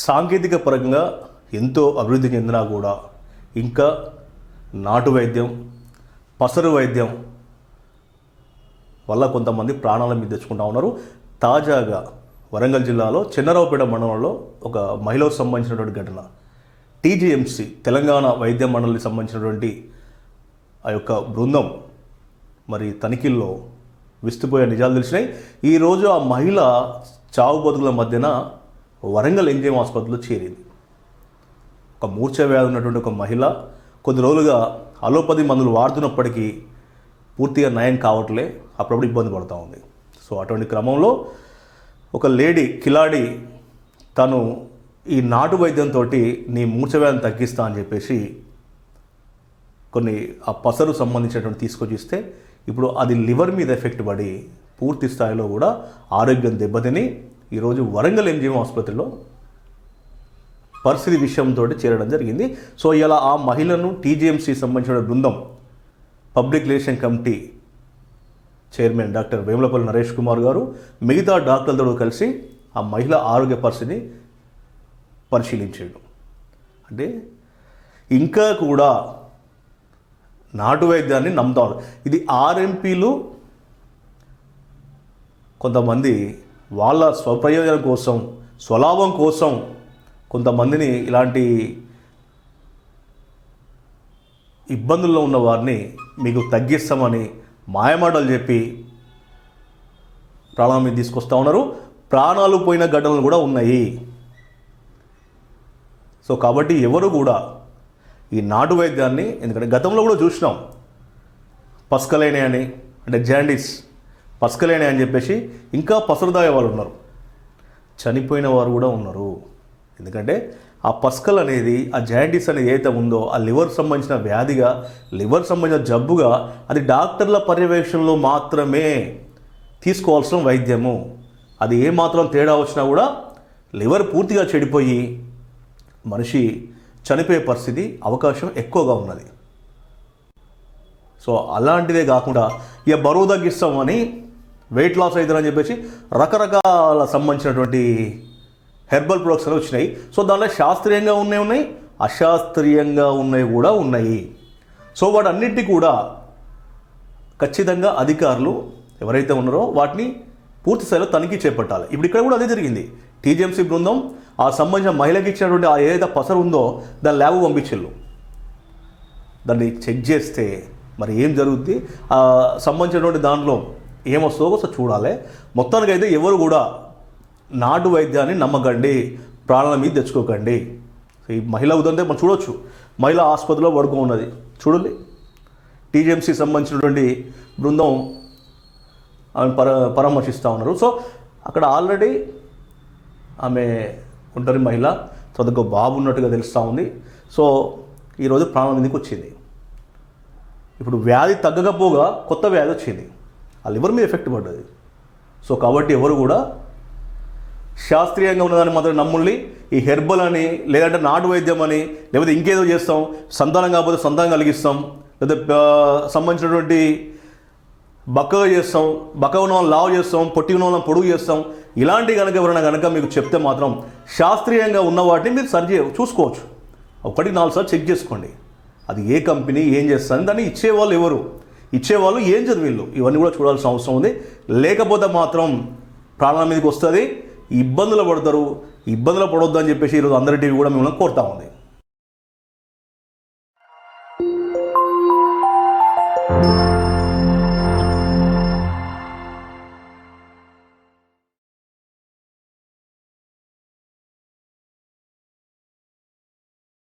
సాంకేతిక పరంగా ఎంతో అభివృద్ధి చెందినా కూడా ఇంకా నాటు వైద్యం, పసరు వైద్యం వల్ల కొంతమంది ప్రాణాల మీద తెచ్చుకుంటా ఉన్నారు. తాజాగా వరంగల్ జిల్లాలో చెన్నరావుపేట మండలంలో ఒక మహిళకు సంబంధించినటువంటి ఘటన. టీజీఎంసీ తెలంగాణ వైద్య మండలికి సంబంధించినటువంటి ఆ యొక్క బృందం మరి తనిఖీల్లో విస్తుపోయే నిజాలు తెలిసినాయి. ఈరోజు ఆ మహిళ చావు బతుకుల మధ్యన వరంగల్ ఎంజిఎం ఆసుపత్రిలో చేరింది. ఒక మూర్ఛ వ్యాధి ఉన్నటువంటి ఒక మహిళ కొద్ది రోజులుగా అలోపతి మందులు వాడుతున్నప్పటికీ పూర్తిగా నయం కావట్లే, అప్పుడప్పుడు ఇబ్బంది పడుతూ ఉంది. సో అటువంటి క్రమంలో ఒక లేడీ కిలాడి తను ఈ నాటు వైద్యంతో నీ మూర్ఛ వ్యాధిని తగ్గిస్తా అని చెప్పేసి కొన్ని ఆ పసరు సంబంధించినటువంటి తీసుకొచ్చిస్తే ఇప్పుడు అది లివర్ మీద ఎఫెక్ట్ పడి పూర్తి స్థాయిలో కూడా ఆరోగ్యం దెబ్బతిని ఈరోజు వరంగల్ ఎంజిఎం ఆసుపత్రిలో పరిస్థితి విషయంతో చేరడం జరిగింది. సో ఇలా ఆ మహిళను టీజీఎంసీ సంబంధించిన బృందం public relation committee chairman doctor Vemulapalli Naresh Kumar గారు మిగతా డాక్టర్లతో కలిసి ఆ మహిళ ఆరోగ్య పరిస్థితిని పరిశీలించాడు. అంటే ఇంకా కూడా నాటు వైద్యాన్ని నమ్ముతారు. ఇది ఆర్ఎంపీలు కొంతమంది వాళ్ళ స్వప్రయోజనం కోసం, స్వలాభం కోసం కొంతమందిని ఇలాంటి ఇబ్బందుల్లో ఉన్న వారిని మీకు తగ్గిస్తామని మాయమాటలు చెప్పి ప్రాణాల మీద తీసుకొస్తూ ఉన్నారు. ప్రాణాలు పోయిన ఘటనలు కూడా ఉన్నాయి. సో కాబట్టి ఎవరు కూడా ఈ నాటు వైద్యాన్ని, ఎందుకంటే గతంలో కూడా చూసినాం పస్కలేనే అని, అంటే జాండీస్ పస్కలేనే అని చెప్పేసి ఇంకా పసరుదాయ వాళ్ళు ఉన్నారు, చనిపోయిన వారు కూడా ఉన్నారు. ఎందుకంటే ఆ పస్కల్ అనేది, ఆ జాండీస్ అనేది ఏదైతే ఉందో ఆ లివర్ సంబంధించిన వ్యాధిగా, లివర్ సంబంధించిన జబ్బుగా అది డాక్టర్ల పర్యవేక్షణలో మాత్రమే తీసుకోవాల్సిన వైద్యము. అది ఏమాత్రం తేడా వచ్చినా కూడా లివర్ పూర్తిగా చెడిపోయి మనిషి చనిపోయే పరిస్థితి అవకాశం ఎక్కువగా ఉన్నది. సో అలాంటిదే కాకుండా ఇక బరువు తగ్గిస్తామని, వెయిట్ లాస్ అవుతారని చెప్పేసి రకరకాల సంబంధించినటువంటి హెర్బల్ ప్రొడక్ట్స్ అనేవి వచ్చినాయి. సో దాంట్లో శాస్త్రీయంగా ఉన్నాయి, అశాస్త్రీయంగా ఉన్నాయి కూడా ఉన్నాయి. సో వాటన్నిటినీ కూడా ఖచ్చితంగా అధికారులు ఎవరైతే ఉన్నారో వాటిని పూర్తి స్థాయిలో తనిఖీ చేపట్టాలి. ఇప్పుడు ఇక్కడ కూడా అదే జరిగింది. టీజీఎంసీ బృందం ఆ సంబంధించిన మహిళకి ఇచ్చినటువంటి ఆ ఏదైతే పసరు ఉందో దాని ల్యాబ్ పంపించిళ్ళు. దాన్ని చెక్ చేస్తే మరి ఏం జరుగుద్ది, ఆ సంబంధించినటువంటి దాంట్లో ఏమొస్తుందో ఒకసారి చూడాలి. మొత్తానికి అయితే ఎవరు కూడా నాటు వైద్యాన్ని నమ్మకండి, ప్రాణాల మీద తెచ్చుకోకండి. ఈ మహిళ ఉదంతే మనం చూడవచ్చు. మహిళ ఆసుపత్రిలో పడుకో ఉన్నది చూడండి. టీజీఎంసీ సంబంధించినటువంటి బృందం ఆమె పరామర్శిస్తూ ఉన్నారు. సో అక్కడ ఆల్రెడీ ఆమె ఒంటరి మహిళ, చదువుకో బాబు ఉన్నట్టుగా తెలుస్తూ ఉంది. సో ఈరోజు ప్రాణం మీదకి వచ్చింది. ఇప్పుడు వ్యాధి తగ్గకపోగా కొత్త వ్యాధి వచ్చింది, ఆ లివర్ మీద ఎఫెక్ట్ పడ్డది. సో కాబట్టి ఎవరు కూడా శాస్త్రీయంగా ఉన్నదాన్ని మాత్రం నమ్ముల్ని, ఈ హెర్బల్ అని, లేదంటే నాటు వైద్యం అని, లేకపోతే ఇంకేదో చేస్తాం, సంతానం కాకపోతే సంతానం కలిగిస్తాం, లేదా సంబంధించినటువంటి బక్కగా చేస్తాం, బక్క ఉన్న వాళ్ళని లావు చేస్తాం, పొట్టి ఉన్న వాళ్ళని పొడుగు చేస్తాం, ఇలాంటి కనుక ఎవరైనా కనుక మీకు చెప్తే మాత్రం శాస్త్రీయంగా ఉన్న వాటిని మీరు చూసుకోవచ్చు. 1-4 సార్లు చెక్ చేసుకోండి. అది ఏ కంపెనీ ఏం చేస్తుంది, దాన్ని ఇచ్చేవాళ్ళు ఎవరు, ఇచ్చేవాళ్ళు ఏం చదివిళ్ళు, ఇవన్నీ కూడా చూడాల్సిన అవసరం ఉంది. లేకపోతే మాత్రం ప్రాణాల మీదకి వస్తుంది, ఇబ్బందులు పడతారు. ఇబ్బందులు పడొద్దు అని చెప్పేసి ఈరోజు అందరి టీవీ కూడా మిమ్మల్ని కోరుతా ఉంది.